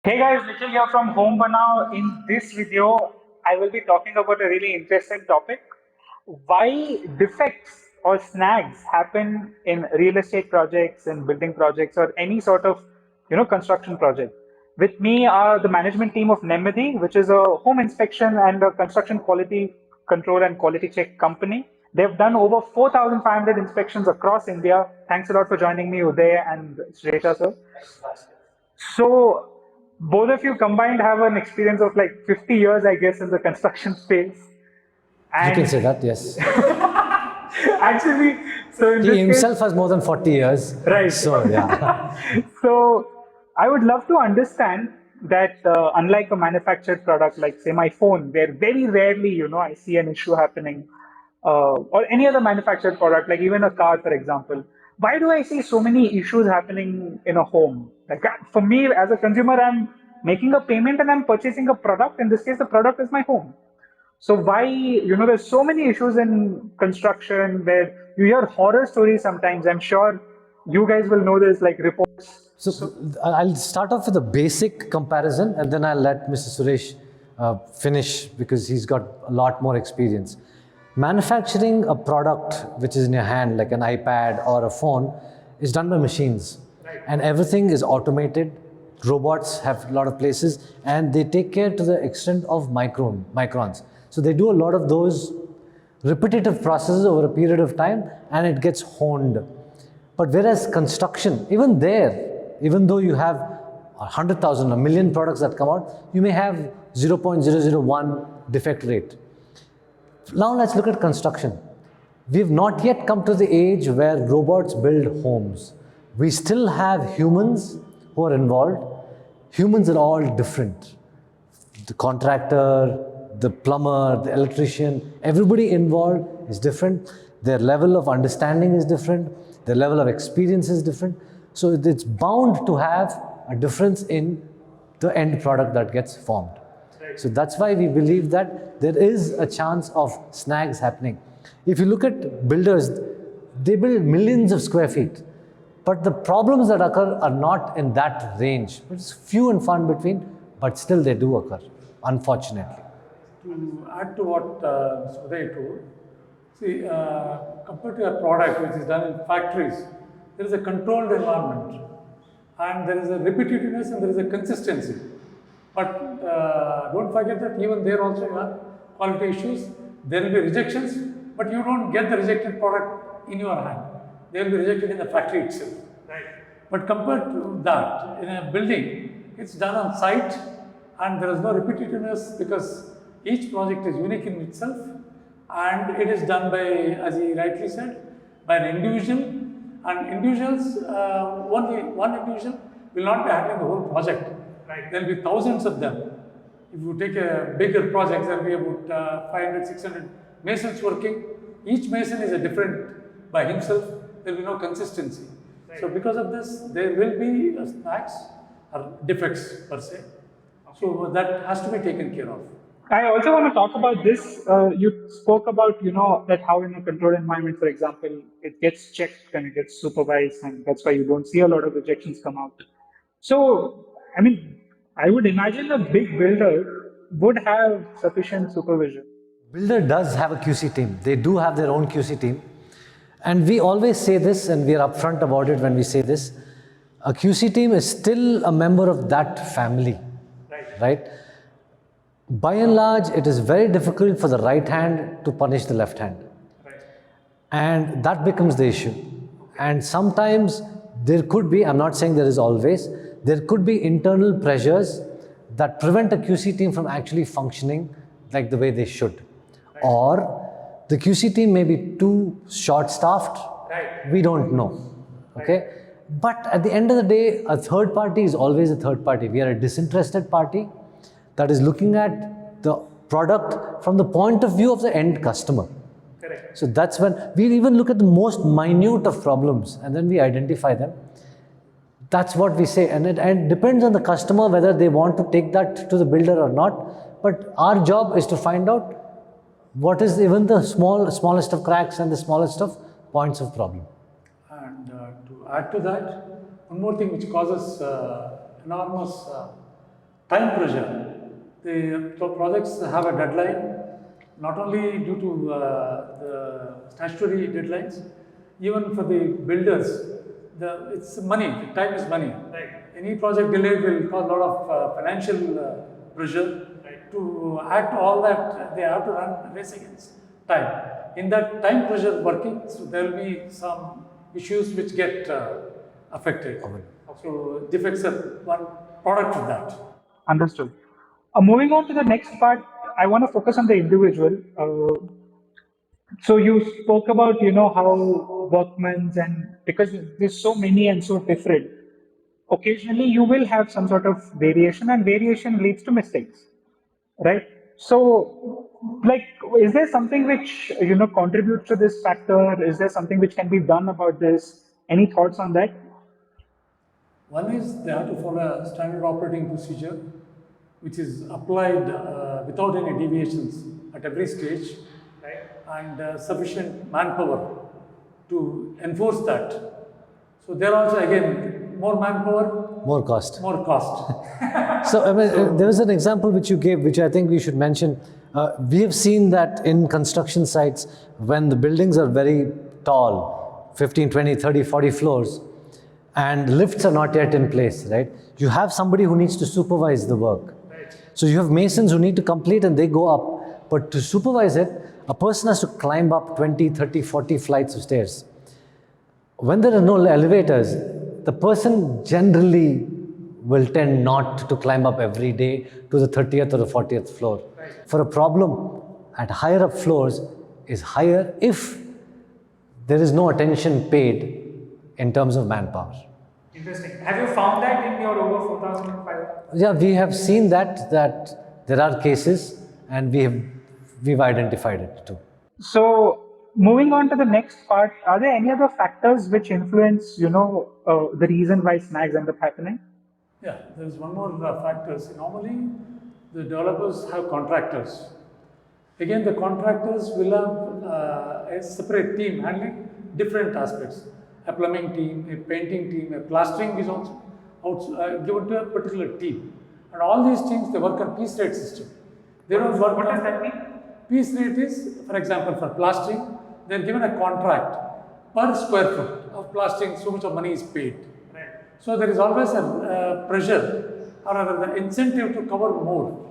Hey guys, Nikhil here from Home Banao. In this video, I will be talking about a really interesting topic. Why defects or snags happen in real estate projects and building projects or any sort of construction project. With me are the management team of Nemedi, which is a home inspection and a construction quality control and quality check company. They've done over 4,500 inspections across India. Thanks a lot for joining me, Uday and Shresha sir. So, both of you combined have an experience of like 50 years, I guess, in the construction space. You can And say that, yes. actually, so in He this case, himself has more than 40 years. right. So, yeah. So, I would love to understand that unlike a manufactured product like, say, my phone, where very rarely, I see an issue happening, or any other manufactured product, like even a car, for example, why do I see so many issues happening in a home? Like for me, as a consumer, I'm making a payment and I'm purchasing a product. In this case, the product is my home. So why, there's so many issues in construction where you hear horror stories sometimes. I'm sure you guys will know this, like reports. So, I'll start off with a basic comparison and then I'll let Mr. Suresh finish because he's got a lot more experience. Manufacturing a product which is in your hand, like an iPad or a phone, is done by machines. And everything is automated. Robots have a lot of places and they take care to the extent of microns. So they do a lot of those repetitive processes over a period of time and it gets honed. But whereas construction, even there, even though you have 100,000, a million products that come out, you may have 0.001 defect rate. Now let's look at construction. We've not yet come to the age where robots build homes. We still have humans who are involved. Humans are all different. The contractor, the plumber, the electrician, everybody involved is different. Their level of understanding is different. Their level of experience is different. So it's bound to have a difference in the end product that gets formed. So that's why we believe that there is a chance of snags happening. If you look at builders, they build millions of square feet, but the problems that occur are not in that range. It's few and far in between, but still they do occur, unfortunately. To add to what Uday told, see, compared to a product which is done in factories, there is a controlled environment and there is a repetitiveness and there is a consistency. But don't forget that even there also you have quality issues. There will be rejections, but you don't get the rejected product in your hand. They will be rejected in the factory itself. Right. But compared to that, in a building, it's done on site and there is no repetitiveness because each project is unique in itself and it is done by, as he rightly said, by an individual, and individuals, only one individual will not be handling the whole project. Right. There will be thousands of them. If you take a bigger project, there will be about 500, 600 masons working. Each mason is a different by himself. There will be no consistency. Right. So because of this, there will be snags or defects per se. So that has to be taken care of. I also want to talk about this. You spoke about, that how in a controlled environment, for example, it gets checked and it gets supervised, and that's why you don't see a lot of rejections come out. So, I mean, I would imagine a big builder would have sufficient supervision. Builder does have a QC team. They do have their own QC team. And we always say this, and we are upfront about it when we say this. A QC team is still a member of that family, right? By and large, it is very difficult for the right hand to punish the left hand. And that becomes the issue. And sometimes there could be, I'm not saying there is always, there could be internal pressures that prevent a QC team from actually functioning like the way they should. Or the QC team may be too short-staffed. We don't know. Okay? But at the end of the day, a third party is always a third party. We are a disinterested party that is looking at the product from the point of view of the end customer. Correct. So that's when we even look at the most minute of problems and then we identify them. That's what we say, and it depends on the customer whether they want to take that to the builder or not. But our job is to find out what is even the smallest of cracks and the smallest of points of problem. And to add to that, one more thing which causes enormous time pressure. The projects have a deadline, not only due to the statutory deadlines, even for the builders, it's money, time is money. Right. Any project delay will cause a lot of financial pressure. To act all that, they have to run race against time. In that time pressure working, so there will be some issues which get affected. So defects are one product of that. Understood. Moving on to the next part, I want to focus on the individual. So you spoke about, how workmen's, and because there's so many and so different, occasionally you will have some sort of variation, and variation leads to mistakes, right? So, like, is there something which, contributes to this factor? Is there something which can be done about this? Any thoughts on that? One is they have to follow a standard operating procedure, which is applied without any deviations at every stage, Right. and sufficient manpower to enforce that. So there also again more manpower, More cost. more cost. So, I mean, there was an example which you gave, which I think we should mention. We have seen that in construction sites, when the buildings are very tall, 15, 20, 30, 40 floors, and lifts are not yet in place, right? You have somebody who needs to supervise the work. Right. So you have masons who need to complete and they go up. But to supervise it, a person has to climb up 20, 30, 40 flights of stairs. When there are no elevators, the person generally will tend not to climb up every day to the 30th or the 40th floor. Right. For a problem at higher up floors is higher if there is no attention paid in terms of manpower. Interesting. Have you found that in your over 4,500? Yeah, we have seen that there are cases, and we've identified it too. So, moving on to the next part, are there any other factors which influence, the reason why snags end up happening? Yeah, there is one more factor. Normally, the developers have contractors. Again, the contractors will have a separate team handling different aspects. A plumbing team, a painting team, a plastering is also given to a particular team. And all these teams, they work on piece rate system. They don't work What on does that mean? piece rate is, for example, for plastering, they are given a contract per square foot of plastering, so much of money is paid. Right. So there is always a pressure or rather the incentive to cover more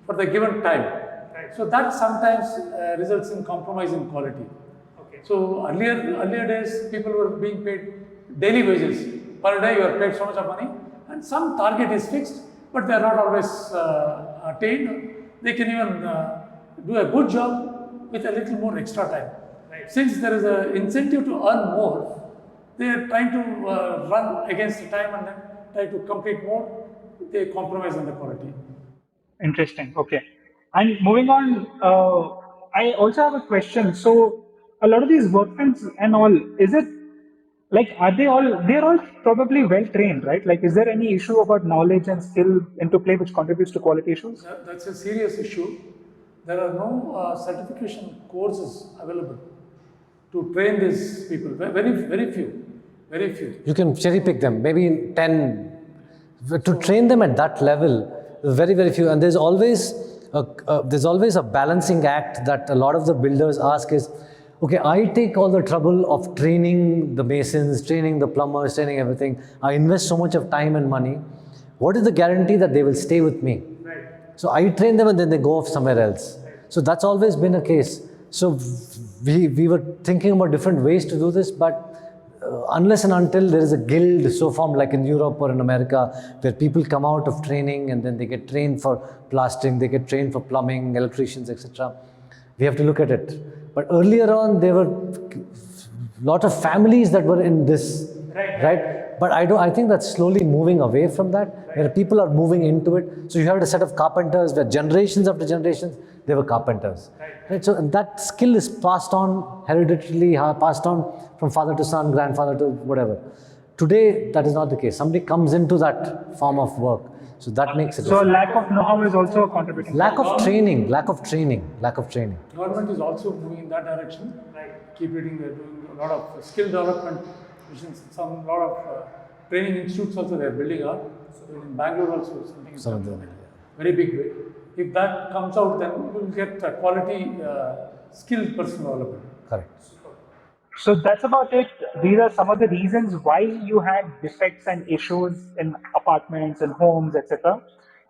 for the given time. Right. So that sometimes results in compromise in quality. Okay. So earlier days, people were being paid daily wages. Per day you are paid so much of money, and some target is fixed, but they are not always attained. They can even do a good job with a little more extra time. Right. Since there is an incentive to earn more, they are trying to run against the time and then try to complete more. They compromise on the quality. Interesting. Okay. And moving on, I also have a question. So, a lot of these workmen and all, is it like, they're all probably well trained, right? Like, is there any issue about knowledge and skill into play which contributes to quality issues? That's a serious issue. There are no certification courses available to train these people. Very few. You can cherry pick them, maybe 10. To train them at that level, very, very few. And there's always a balancing act that a lot of the builders ask is, okay, I take all the trouble of training the masons, training the plumbers, training everything. I invest so much of time and money. What is the guarantee that they will stay with me? Right. So I train them and then they go off somewhere else. So that's always been a case. So we were thinking about different ways to do this, but unless and until there is a guild so formed like in Europe or in America, where people come out of training and then they get trained for plastering, they get trained for plumbing, electricians, etc. We have to look at it. But earlier on, there were a lot of families that were in this, right? But I think that's slowly moving away from that, where people are moving into it. So you had a set of carpenters where generations after generations, they were carpenters. Right? So that skill is passed on hereditarily, passed on from father to son, grandfather to whatever. Today, that is not the case. Somebody comes into that form of work. So that makes it. So, lack of know-how is also a contributing lack factor. of training. Government is also moving in that direction. Right. Keep reading, they're doing a lot of skill development, a lot of training institutes also they're building up. So in Bangalore also, something is Some of happening them, in a very big way. If that comes out, then we will get a quality, skilled person available. correct. So that's about it. These are some of the reasons why you had defects and issues in apartments and homes, etc.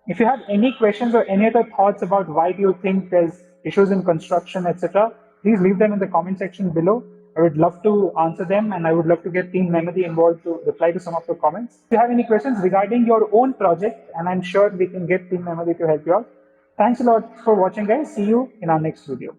If you have any questions or any other thoughts about why do you think there's issues in construction, etc., please leave them in the comment section below. I would love to answer them, and I would love to get Team Memory involved to reply to some of the comments. If you have any questions regarding your own project, and I'm sure we can get Team Memory to help you out. Thanks a lot for watching, guys. See you in our next video.